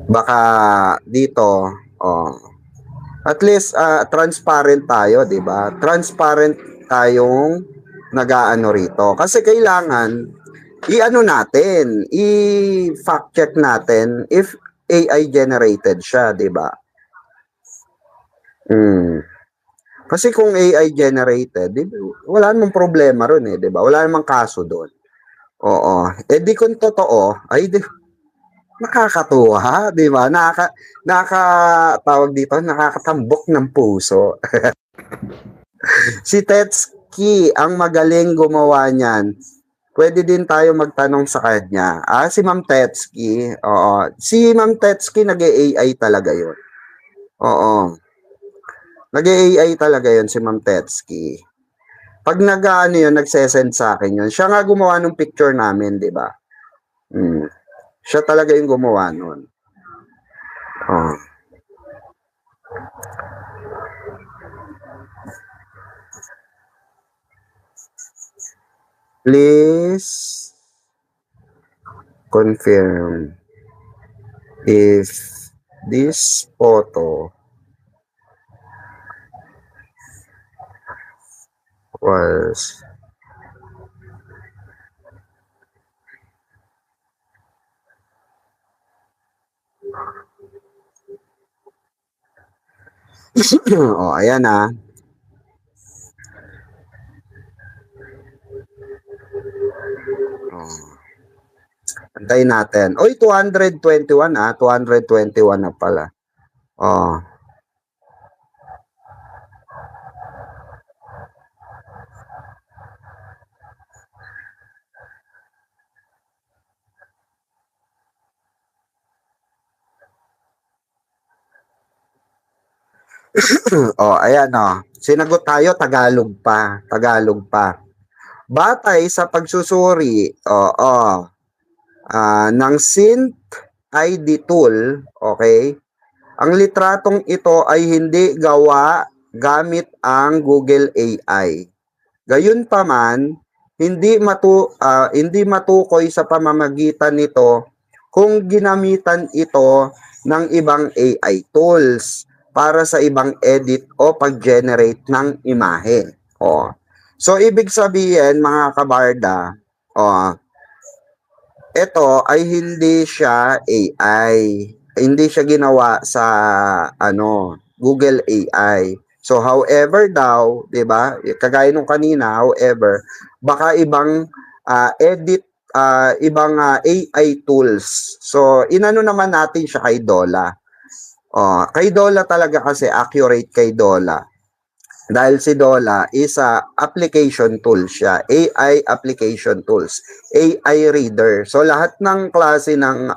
Baka dito, oh, at least transparent tayo, 'di ba? Transparent tayong nag-aano rito. Kasi kailangan i-ano natin, i-fact check natin if AI generated siya, 'di ba? Mm. Kasi kung AI generated, wala namang problema ron eh, 'di ba? Wala namang kaso doon. Oo. Eh di kung totoo, ay di, nakakatuwa, 'di ba? Tawag dito, nakakatambok ng puso. Si Tetsuki ang magaling gumawa niyan. Pwede din tayo magtanong sa kanya. Si Ma'am Tetsuki, oo. Si Ma'am Tetsuki nag-AI talaga 'yon. Oo. Nag-AI talaga 'yon si Ma'am Tetsuki. Pag nag-ano 'yun, nagse-send sa akin 'yun. Siya nga gumawa ng picture namin, 'di ba? Mm. Siya talaga yung gumawa nun. Oh. Please confirm if this photo was oh, ayan ah. Oh. Antayin natin. Oy, 221 221 na pala. Oh. Oh, ayan oh. Sinagot tayo Tagalog pa. Tagalog pa. Batay sa pagsusuri, ng Synth ID tool, okay? Ang litratong ito ay hindi gawa gamit ang Google AI. Gayunpaman, hindi matukoy sa pamamagitan nito kung ginamitan ito ng ibang AI tools para sa ibang edit o pag-generate ng imahe. Oh. So ibig sabihin mga kabarda, ito ay hindi siya AI. Hindi siya ginawa sa Google AI. So however daw, 'di ba? Kagaya nung kanina, however, baka ibang ibang AI tools. So inano naman natin siya kay Dola. Kay Dola talaga kasi accurate kay Dola. Dahil si Dola is application tool siya, AI application tools, AI reader. So lahat ng klase ng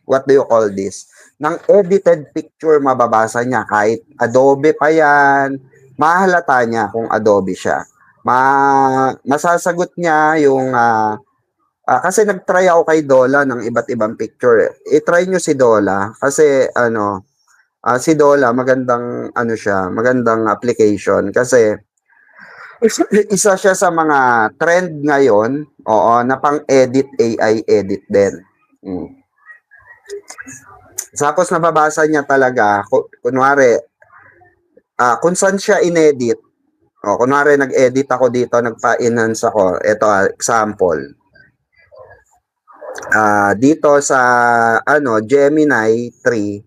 what do you call this? Ng edited picture mababasa niya kahit Adobe pa 'yan, mahalata niya kung Adobe siya. Masasagot niya yung kasi nag-try ako kay Dola ng iba't ibang picture. I-try nyo si Dola kasi si Dola magandang magandang application kasi isa siya sa mga trend ngayon, na pang-edit AI edit din. Tapos nababasa niya talaga, kunwari, kung saan siya inedit. Kunwari nag-edit ako dito, nagpa-enhance ako. Ito, example. Dito sa Gemini 3,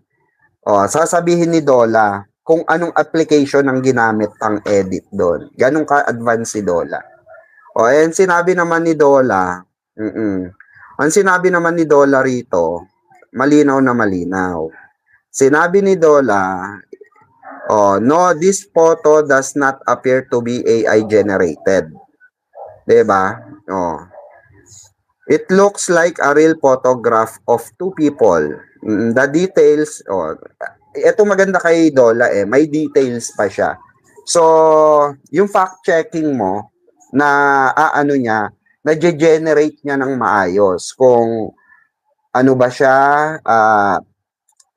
sasabihin ni Dola kung anong application ang ginamit pang edit doon. Ganun ka-advanced si Dola. And sinabi naman ni Dola, ang sinabi naman ni Dola rito, malinaw na malinaw. Sinabi ni Dola, no, this photo does not appear to be AI generated. 'Di ba? It looks like a real photograph of two people. The details, ito maganda kay Dola may details pa siya. So, yung fact checking mo na na-generate niya ng maayos kung ano ba siya,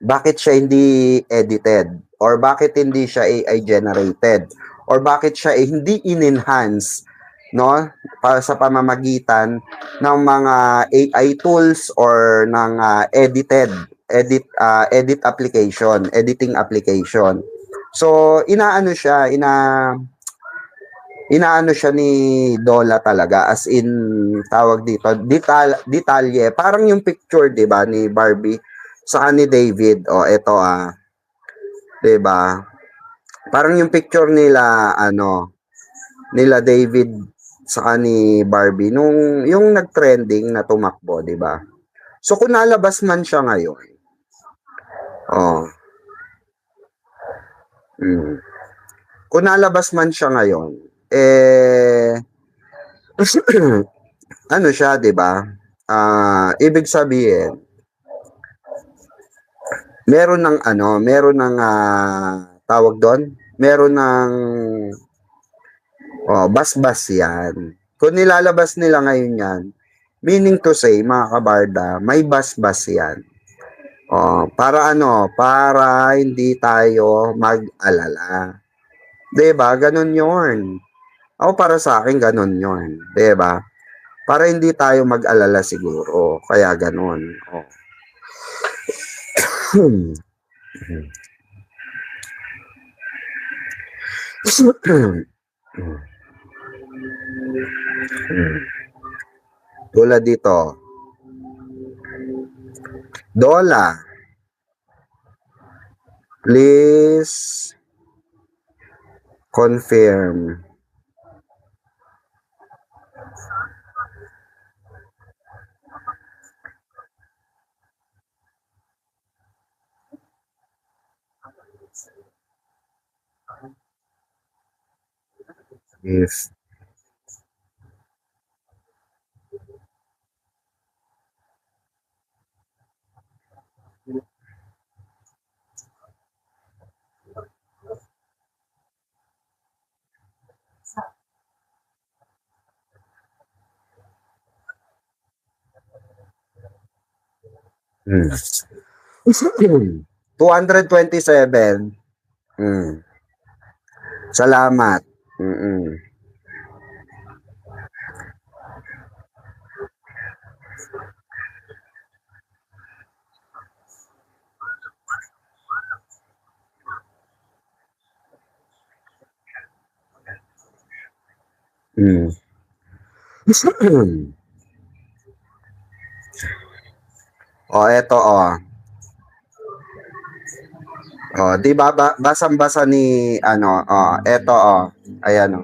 bakit siya hindi edited or bakit hindi siya AI generated or bakit siya hindi in-enhance no? Para sa pamamagitan ng mga AI tools or ng edit application, editing application. So inaano siya ni Dola talaga, as in tawag dito detalye, parang yung picture 'di ba ni Barbie sa ni David, eto 'di ba, parang yung picture nila nila David sa ni Barbie nung yung nag-trending na tumakbo 'di ba. So kung nalabas man siya ngayon, oh mm, kung nalabas man siya ngayon, ano siya 'di ba, ibig sabihin meron ng tawag doon, meron ng basbas 'yan. Kung nilalabas nila ngayon 'yan, meaning to say mga kabarda, may basbas 'yan. Para hindi tayo mag-alala. 'Di ba? Ganun 'yon. Ako para sa akin ganun 'yon, 'di ba? Para hindi tayo mag-alala siguro, kaya ganun. Tulad dito, Dola, please confirm if hmm. 227. Salamat. Mm. Mm. Eto di ba basang-basa ni eto ayan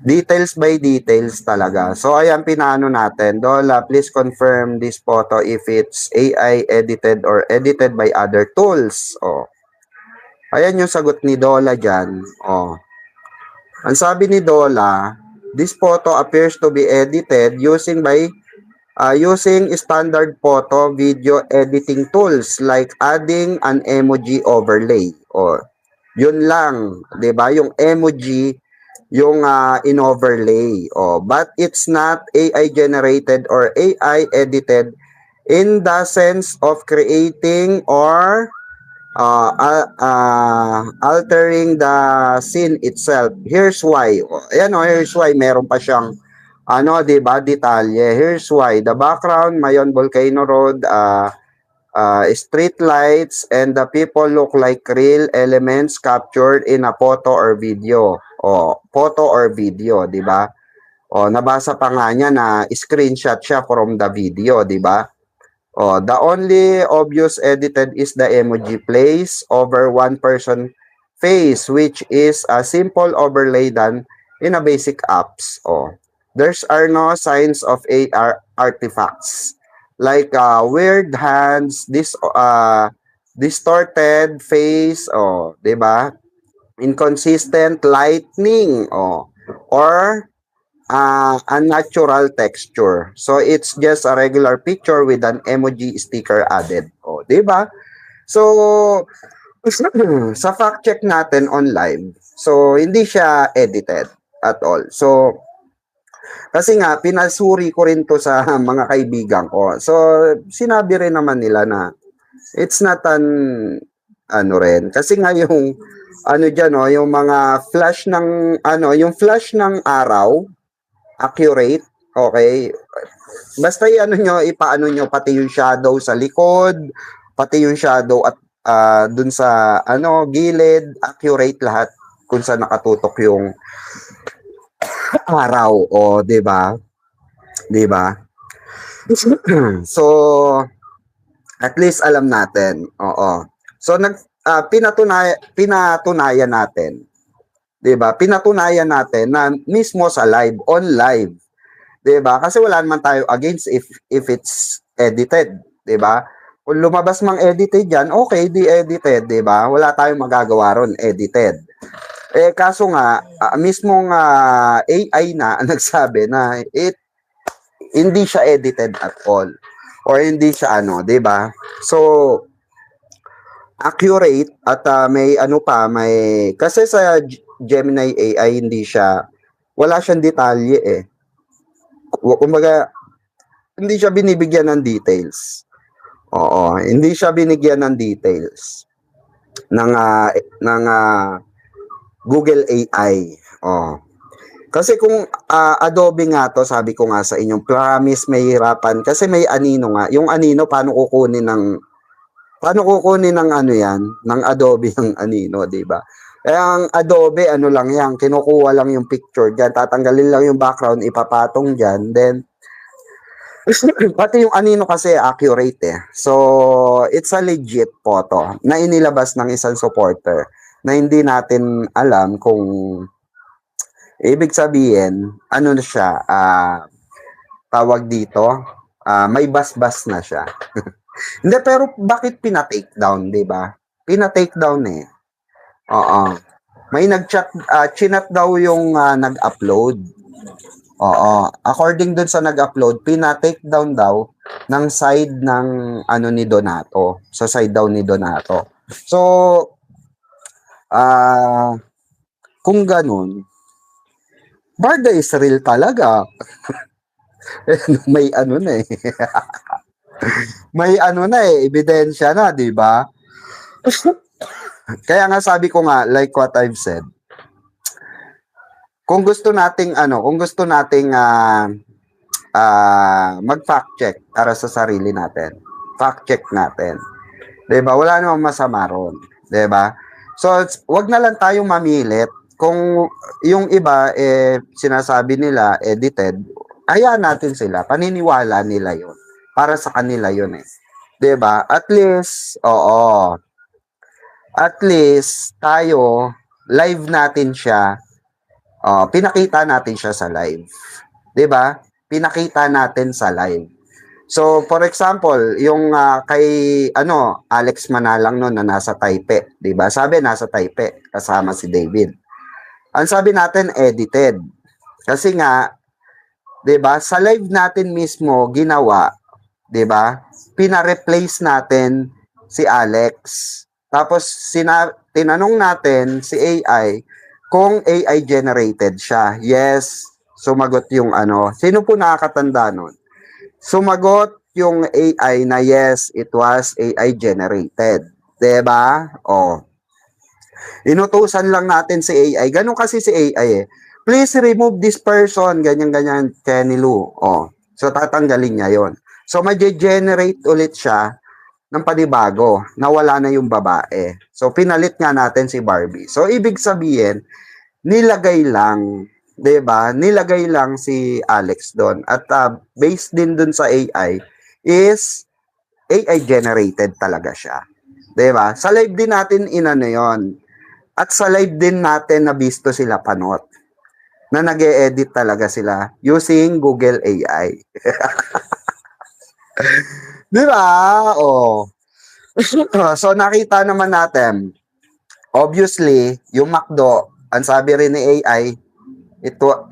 Details by details talaga. So ayan pinano natin. Dola, please confirm this photo if it's AI edited or edited by other tools. Ayan yung sagot ni Dola diyan. Ang sabi ni Dola, this photo appears to be edited using standard photo video editing tools like adding an emoji overlay. Yun lang, 'di ba? Yung emoji yung in-overlay. But it's not AI generated or AI edited in the sense of creating or altering the scene itself. Here's why. Here's why meron pa siyang 'di ba, detalye. Here's why. The background, Mayon Volcano Road, street lights, and the people look like real elements captured in a photo or video. Photo or video, 'di ba? Nabasa pa nga niya na screenshot siya from the video, 'di ba? The only obvious edited is the emoji place over one person face, which is a simple overlay done in a basic apps. There's are no signs of AR artifacts like weird hands, distorted face, 'di ba? Inconsistent lighting, or unnatural texture. So it's just a regular picture with an emoji sticker added. 'Di ba? So sa fact check natin online, so hindi siya edited at all. So kasi nga pinasuri ko rin to sa mga kaibigan ko. So sinabi rin naman nila na it's not an rin kasi nga ano diyan, oh, yung mga flash ng ano, yung flash ng araw, accurate, okay? Basta i-ano nyo, ipaano nyo, pati yung shadow sa likod, pati yung shadow at dun sa ano, gilid, accurate lahat kung saan nakatutok yung araw, o, 'di ba? 'Di ba? So, at least alam natin. Oo. So pinatunayan natin, 'di ba? Pinatunayan natin na mismo sa live, on live, 'di ba? Kasi wala naman tayo against if it's edited, 'di ba? Kung lumabas mang edited yan, okay, di edited, 'di ba? Wala tayong magagawa ron, edited. Eh kaso nga, mismong AI na nagsabi na hindi siya edited at all or hindi siya ano, 'di ba? So accurate at may ano pa, may kasi sa Gemini AI hindi siya, wala siyang detalye eh. Kumbaga hindi siya binibigyan ng details. Oo, hindi siya binigyan ng details ng Google AI. Oh. Kasi kung Adobe nga to, sabi ko nga sa inyong promise may hirapan kasi may anino nga. Yung anino paano kukunin ng ano yan, ng Adobe ng anino, 'di ba? Eh ang Adobe ano lang yan, kinukuha lang yung picture diyan, tatanggalin lang yung background, ipapatong diyan, then pati yung anino kasi accurate eh. So, it's a legit photo na inilabas ng isang supporter na hindi natin alam kung ibig sabihin, ano na siya, tawag dito, may basbas na siya. Hindi, pero bakit pina-take down, di ba? Pina-take down eh. Oo. May nag-chat, chinat daw yung nag-upload. Oo. According dun sa nag-upload, pina-take down daw ng side ng ano ni Donato. Sa side daw ni Donato. So, kung ganun, Barda is real talaga. May ano na eh. May ano na eh, ebidensya na, di ba? Kaya nga sabi ko nga, like what I've said, kung gusto nating ano, kung gusto nating mag-fact check para sa sarili natin, fact check natin. 'Di ba? Wala namang masama ron, 'di ba? So, wag na lang tayong mamilit kung yung iba sinasabi nila edited, hayaan natin sila, paniniwala nila 'yon. Para sa kanila 'yon eh. 'Di ba? At least, oo. At least tayo live natin siya. Pinakita natin siya sa live. 'Di ba? Pinakita natin sa live. So, for example, yung kay Alex Manalang noon na nasa Taipei, 'di ba? Sabi nasa Taipei kasama si David. Ang sabi natin edited. Kasi nga, 'di ba? Sa live natin mismo ginawa, 'di ba? Pina-replace natin si Alex. Tapos tinanong natin si AI kung AI generated siya. Yes, sumagot yung ano. Sino po nakakatanda nun? Sumagot yung AI na yes, it was AI generated. 'Di ba? Inutusan lang natin si AI. Ganun kasi si AI eh. Please remove this person, ganyan-ganyan, Kenny Lou. So tatanggalin niya 'yon. So ma-generate ulit siya ng panibago na wala na yung babae. So pinalit nga natin si Barbie. So ibig sabihin, nilagay lang, 'di ba? Nilagay lang si Alex doon. At based din doon sa AI is AI generated talaga siya. 'Di ba? Sa live din natin inano 'yon. At sa live din natin nabisto sila panot na nag-e-edit talaga sila using Google AI. 'Di ba? So nakita naman natin, obviously, yung McDo, ang sabi rin ni AI,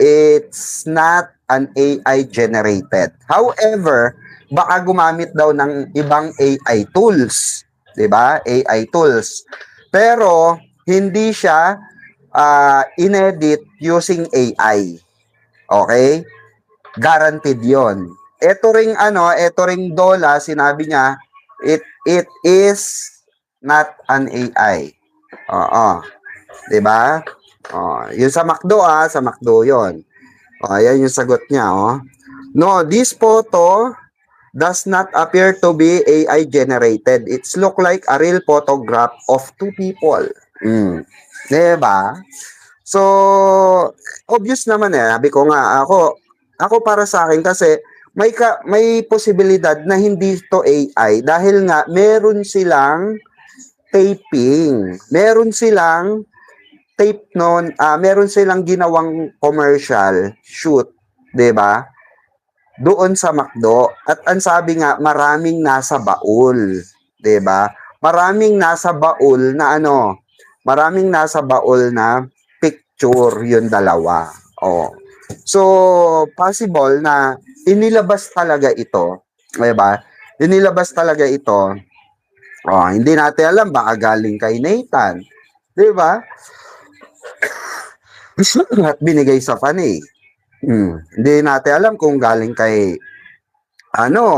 it's not an AI generated. However, baka gumamit daw ng ibang AI tools, 'di ba? AI tools. Pero hindi siya inedit using AI. Okay? Guaranteed 'yon. Ito ring Dola, sinabi niya, it is not an AI. Oo. 'Di ba? Oh, yung sa McDo sa McDo 'yon. Oh, ayan yung sagot niya, oh. No, this photo does not appear to be AI generated. It's look like a real photograph of two people. Mm. 'Di ba? So, obvious naman sabi ko nga ako para sa akin kasi may posibilidad na hindi to AI dahil nga meron silang taping. Meron silang tape noon, meron silang ginawang commercial shoot, 'di ba? Doon sa McDo at ang sabi nga maraming nasa baul, 'di ba? Maraming nasa baul na maraming nasa baul na picture yung dalawa. Oh. So, possible na inilabas talaga ito, 'di ba? Inilabas talaga ito. Oh, hindi natin alam baka galing kay Nathan, 'di ba? At binigay sa Fanny. Hindi natin alam kung galing kay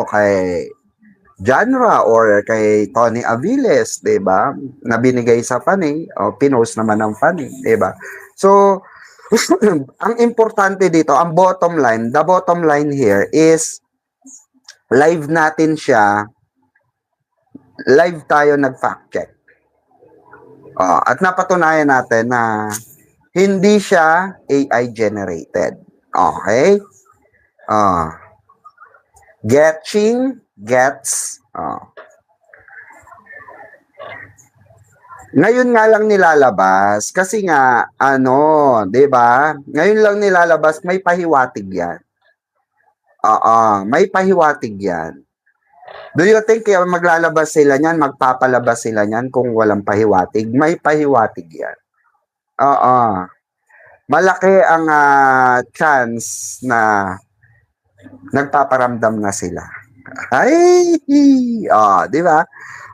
kay genre or kay Tony Aviles, 'di ba? Na binigay sa Fanny o pinost naman ng Fanny, 'di ba? So, ang importante dito, the bottom line here is live natin siya, live tayo nag-fact check. At napatunayan natin na hindi siya AI generated. Okay? Gets. Ngayon nga lang nilalabas kasi nga 'di ba? Ngayon lang nilalabas, may pahiwatig 'yan. May pahiwatig 'yan. Do you think maglalabas sila niyan, magpapalabas sila niyan kung walang pahiwatig? May pahiwatig 'yan. Malaki ang chance na nagpaparamdam na sila. Ay, di ba?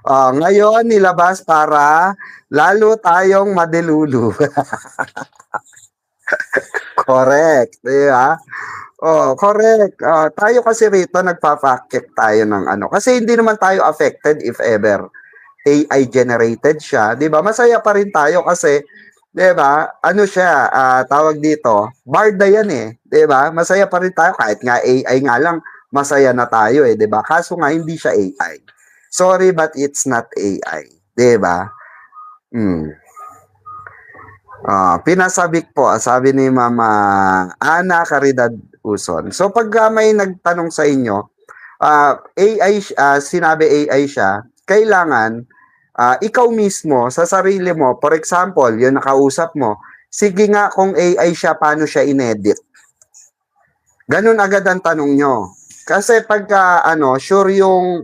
Ngayon nilabas para lalo tayong madelulu. Correct, di ba? Correct. Tayo kasi rito nagpa-fact check tayo ng kasi hindi naman tayo affected if ever AI generated siya, 'di ba? Masaya pa rin tayo kasi 'di ba? Siya, tawag dito, barda 'yan 'di ba? Masaya pa rin tayo kahit nga AI nga lang, masaya na tayo 'di ba? Kaso nga hindi siya AI. Sorry but it's not AI, 'di ba? Pinasabik po, sabi ni Mama Ana Caridad Uson. So pag may nagtanong sa inyo, AI, sinabi AI siya, kailangan ikaw mismo sa sarili mo, for example, yung nakausap mo, sige nga kung AI siya, paano siya inedit? Ganun agad ang tanong nyo. Kasi pagka sure yung,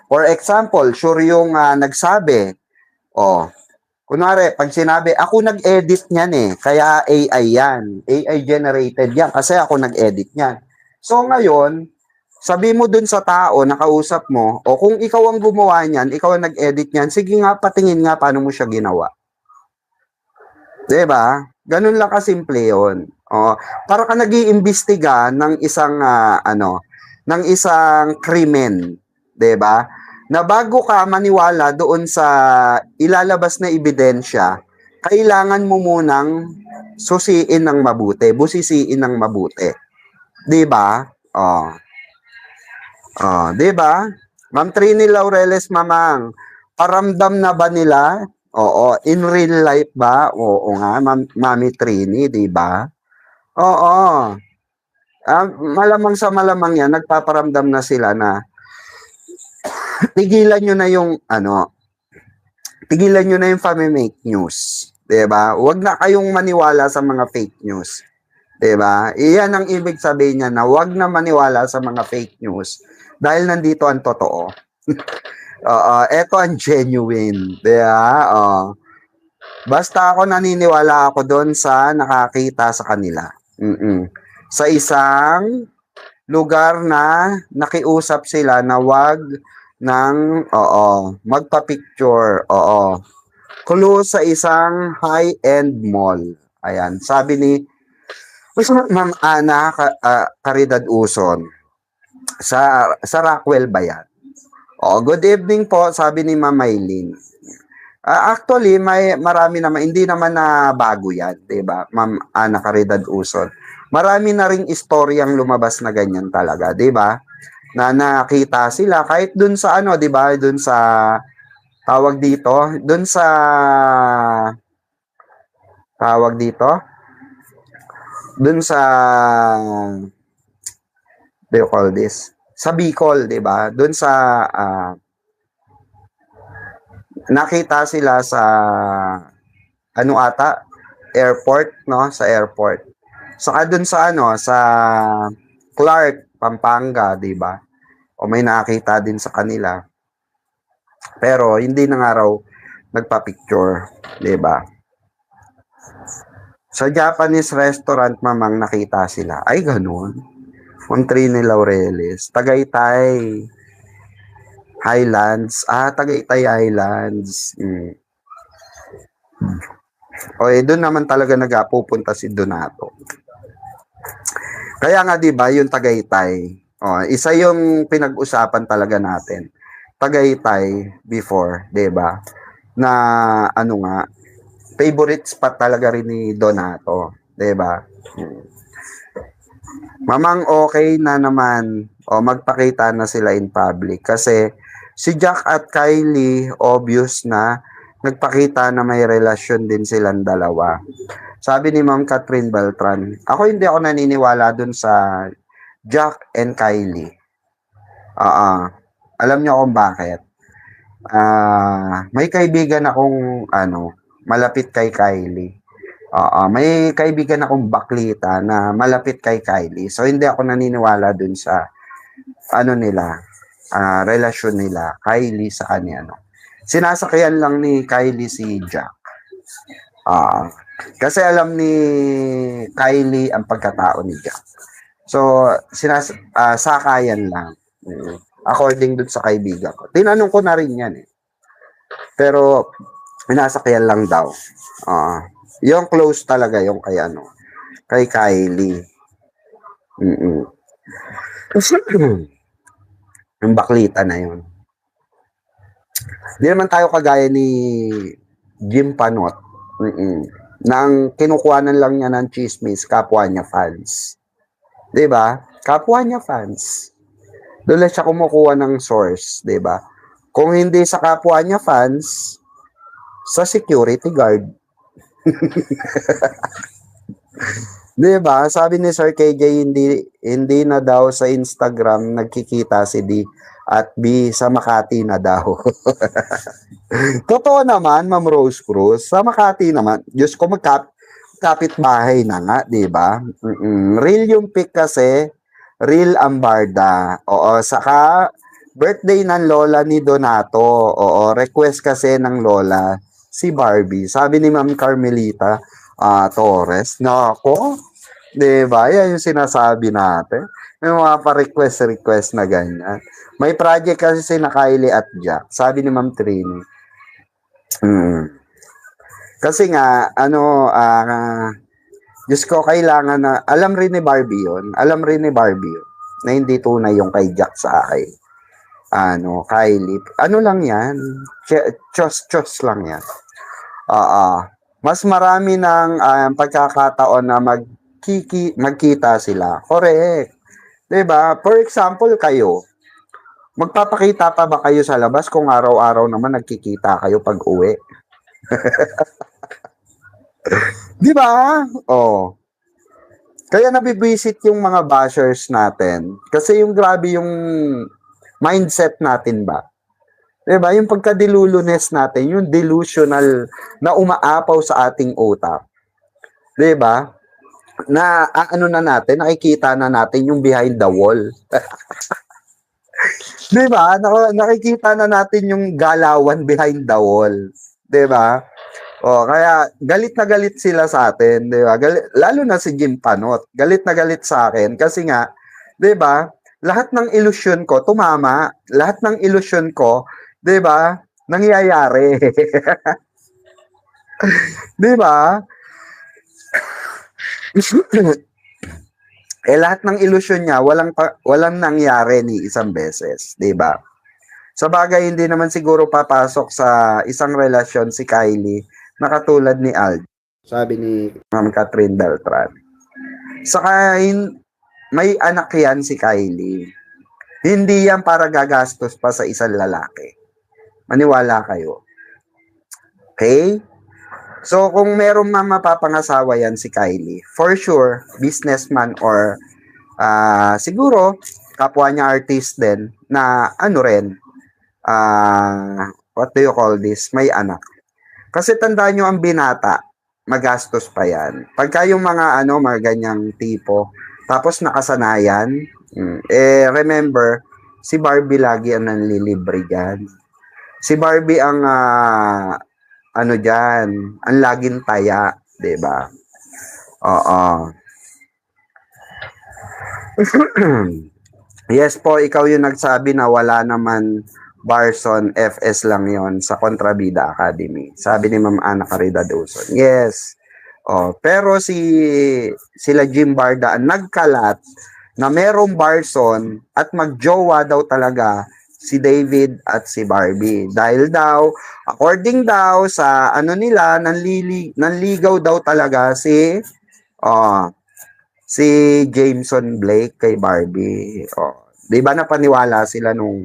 for example, sure yung nagsabi, kunwari, pag sinabi, ako nag-edit niyan kaya AI yan. AI generated yan kasi ako nag-edit niyan. So ngayon, sabi mo dun sa tao, nakausap mo, o kung ikaw ang gumawa niyan, ikaw ang nag-edit niyan, sige nga, patingin nga paano mo siya ginawa. Diba? Ganun lang kasimple yun. Para ka nag-iimbestiga ng isang, ng isang krimen. Diba? Na bago ka maniwala doon sa ilalabas na ebidensya, kailangan mo munang susiin ng mabuti, busisiin ng mabuti. 'Di ba? 'Di ba? Ma'am Trini Laureles, mamang, paramdam na ba nila? Oo, in real life ba? Oo nga, Mami Trini, 'di ba? Oo. Malamang sa malamang 'yan, nagpaparamdam na sila na tigilan nyo na yung tigilan nyo na yung fake news. 'Di ba? Huwag na kayong maniwala sa mga fake news. 'Di ba? Iyan ang ibig sabihin niya na huwag na maniwala sa mga fake news dahil nandito ang totoo. Ito ang genuine. 'Di ba? Basta ako naniniwala ako doon sa nakakita sa kanila. Sa isang lugar na nakiusap sila na wag ng magpa-picture. Close sa isang high-end mall. Ayan, sabi ni Ma'am Ana Caridad Uson. Sa Rockwell ba yan? Good evening po, sabi ni Ma'am Maylin. Actually, may marami naman, hindi naman na bago yan, 'di ba, Ma'am Ana Caridad Uson. Marami na ring istoryang lumabas na ganyan talaga, 'di ba? Na nakita sila kahit dun sa ano, 'di ba, dun sa tawag dito, dun sa tawag dito, dun sa do you call this? Sa Bicol, 'di ba? Dun sa nakita sila sa ano ata, airport, no? Sa airport. Saka dun sa ano, sa Clark, Pampanga, 'di ba? O may nakita din sa kanila. Pero hindi na nga raw nagpa-picture, 'di ba? Sa Japanese restaurant mamang nakita sila. Ay ganun. Montrini Laureles, Tagaytay Highlands. Tagaytay Highlands. O doon naman talaga nagpupunta si Donato. Kaya nga 'di ba, yung Tagaytay. Isa yung pinag-usapan talaga natin. Tagaytay before, 'di ba? Na ano nga, favorite spot talaga rin ni Donato, 'di ba? Mamang okay na naman magpakita na sila in public kasi si Jack at Kylie obvious na nagpakita na may relasyon din silang dalawa. Sabi ni Ma'am Catherine Beltran, ako hindi ako naniniwala dun sa Jack and Kylie. Alam niyo kung bakit? May kaibigan akong malapit kay Kylie. May kaibigan akong baklita na malapit kay Kylie. So hindi ako naniniwala dun sa nila, relasyon nila, Kylie sa kanya. Sinasakyan lang ni Kylie si Jack. Kasi alam ni Kylie ang pagkatao ni Jack. So, sakayan lang. According dun sa kaibigan ko. Tinanong ko na rin yan eh. Pero, sinasakyan lang daw. Yung close talaga yung kay Kylie. Yung baklita na yun. Hindi naman tayo kagaya ni Jim Panot. Nang kinukuhanan lang niya ng chismis, kapwa niya fans. 'Di ba? Kapwa niya fans. Doon siya kumukuha ng source, 'di ba? Kung hindi sa kapwa niya fans, sa security guard. 'Di ba? Sabi ni Sir KJ, hindi na daw sa Instagram nagkikita si D at B sa Makati na daw. Totoo naman, Ma'am Rose Cruz, sa Makati naman. Diyos ko, kapit-bahay na nga, di ba? Real yung pick kasi, real ang barda. Oo, saka birthday ng lola ni Donato. Oo, request kasi ng lola si Barbie. Sabi ni Ma'am Carmelita Torres, nako, di ba? Yan yung sinasabi natin. May mga pa-request na ganyan. May project kasi si Kylie at Jack. Sabi ni Ma'am Trini. Kasi nga, Diyos ko, kailangan na, alam rin ni Barbie yun, na hindi tunay yung kay Jack sa akin. Kylie, lang yan, chos lang yan. Mas marami ng pagkakataon na magkita sila. Correct. Diba? For example, kayo, magpapakita pa ba kayo sa labas kung araw-araw naman nagkikita kayo pag uwi? Di ba? Kaya nabibisit yung mga bashers natin. Kasi yung grabe yung mindset natin ba? Di ba? Yung pagka-delulunes natin, yung delusional na umaapaw sa ating utak. Di ba? Na na natin, nakikita na natin yung behind the wall. Di ba? Nakikita na natin yung galawan behind the wall. Di ba? Kaya galit na galit sila sa atin, di ba? Lalo na si Jim Panot. Galit na galit sa akin kasi nga, di ba? Lahat ng ilusyon ko tumama. Lahat ng ilusyon ko, di ba? Nangyayari. Di ba? Lahat ng ilusyon niya walang nangyari ni isang beses, 'di ba? Sa bagay, hindi naman siguro papasok sa isang relasyon si Kylie na katulad ni Alden, sabi ni Ma'am Catherine Beltran. Saka may anak yan si Kylie. Hindi yan para gagastos pa sa isang lalaki. Maniwala kayo. Okay? So, kung merong mapapangasawa yan si Kylie, for sure, businessman or siguro, kapwa niya artist din, na ano rin, what do you call this? May anak. Kasi tandaan nyo ang binata, magastos pa yan. Pagka yung mga ganyang tipo, tapos nakasanayan, remember, si Barbie lagi ang nanlilibre dyan. Si Barbie ang, dyan, ang laging taya, diba? Oo. Yes po, ikaw yung nagsabi na wala naman Barson, FS lang yon sa Kontrabida Academy. Sabi ni Ma'am Ana Carida Dawson. Yes. Pero sila Jim Barda nagkalat na merong Barson at magjowa daw talaga si David at si Barbie. Dahil daw, according daw sa nila, nanligaw daw talaga si Jameson Blake kay Barbie. Di ba napaniwala sila nung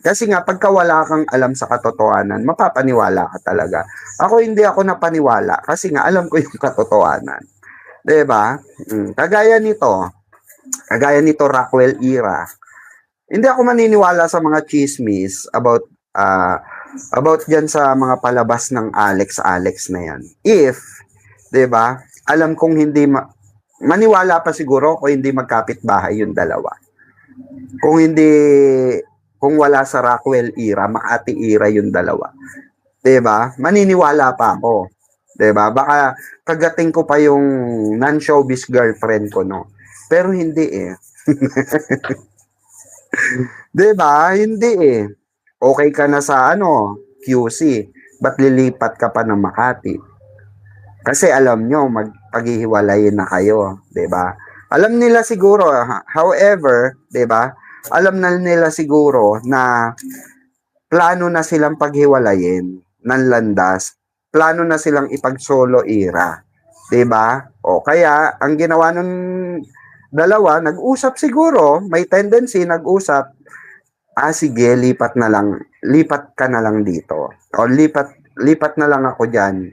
kasi nga pagka wala kang alam sa katotohanan, mapapaniwala ka talaga. Hindi ako napaniwala kasi nga alam ko yung katotohanan. 'Di ba? Kagaya nito Rockwell era. Hindi ako maniniwala sa mga chismis about diyan sa mga palabas ng Alex na 'yan. If, 'di ba? Alam kong hindi maniwala pa siguro kung hindi magkapit-bahay yung dalawa. Kung wala sa Rockwell era, Makati era yung dalawa. 'Di ba? Maniniwala pa ako. 'Di ba? Baka kagating ko pa yung non-showbiz girlfriend ko, no. Pero hindi eh. 'Di ba? Hindi eh. Okay ka na sa QC. Ba't lilipat ka pa ng Makati? Kasi alam nyo, magpaghihiwalayin na kayo, 'di ba? Alam nila siguro, however, 'di ba? Alam na nila siguro na plano na silang paghiwalayin ng landas. Plano na silang ipag-solo era. 'Di ba? Kaya ang ginawa ng dalawa, nag-usap siguro, may tendency nag-usap. Sige, lipat ka na lang dito. O lipat na lang ako diyan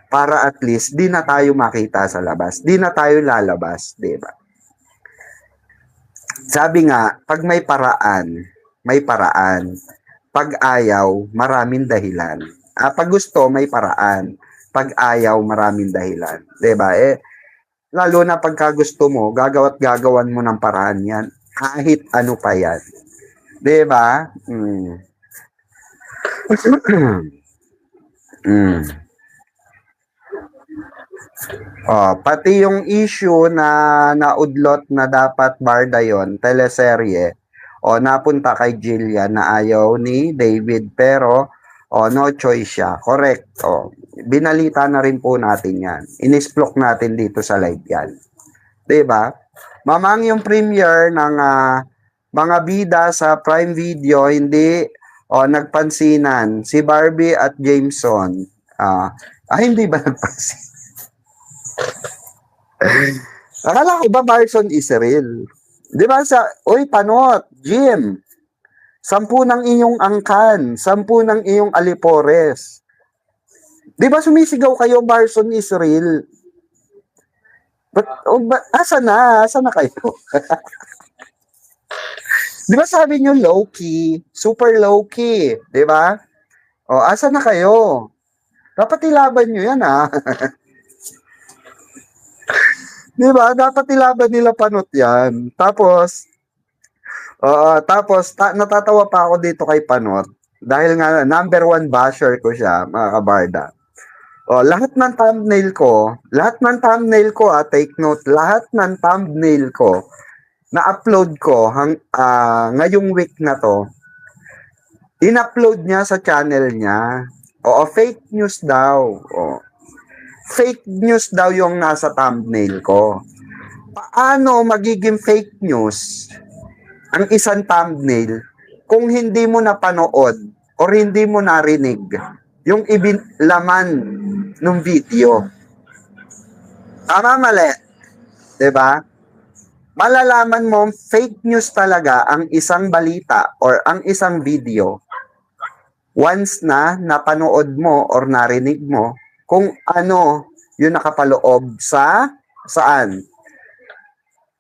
para at least di na tayo makita sa labas. Di na tayo lalabas, 'di ba? Sabi nga, pag may paraan. Pag ayaw, maraming dahilan. Pag gusto, may paraan. Pag ayaw, maraming dahilan. 'Di ba? Lalo na pagka gusto mo, gagawan mo ng paraan 'yan. Kahit ano pa 'yan. 'Di ba? Pati yung issue na naudlot na dapat barda yon, teleserye, napunta kay Jillian na ayaw ni David pero no choice siya. Correct. Binalita na rin po natin yan. Inisplok natin dito sa live yan. 'Di ba? Mamang yung premiere ng mga bida sa Prime Video, hindi nagpansinan si Barbie at Jameson. Hindi ba nagpansin? Akala ko ba Barson is real? Di ba Panot, Jim, 10 ng iyong angkan, 10 ng iyong alipores. Di ba sumisigaw kayo, Barson is real? Asa na kayo? Di ba sabi nyo low-key, super low-key, di ba? Asa na kayo? Dapat ilaban nyo yan, Di ba? Dapat ilaban nila Panot yan. Tapos, natatawa pa ako dito kay Panot. Dahil nga, number 1 basher ko siya, mga kabarda. Lahat ng thumbnail ko, take note, lahat ng thumbnail ko, na-upload ko ngayong week na to, in-upload niya sa channel niya. Fake news daw. Fake news daw yung nasa thumbnail ko. Paano magiging fake news ang isang thumbnail kung hindi mo napanood or hindi mo narinig yung laman ng video. Tama, mali. 'Di ba? Malalaman mo fake news talaga ang isang balita or ang isang video once na napanood mo or narinig mo kung ano yung nakapaloob sa saan?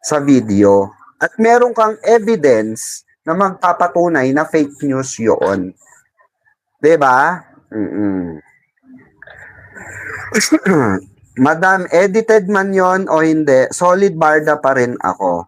Sa video. At meron kang evidence na magpapatunay na fake news yun. 'Di ba? Madam, edited man yon o hindi, solid barda pa rin ako.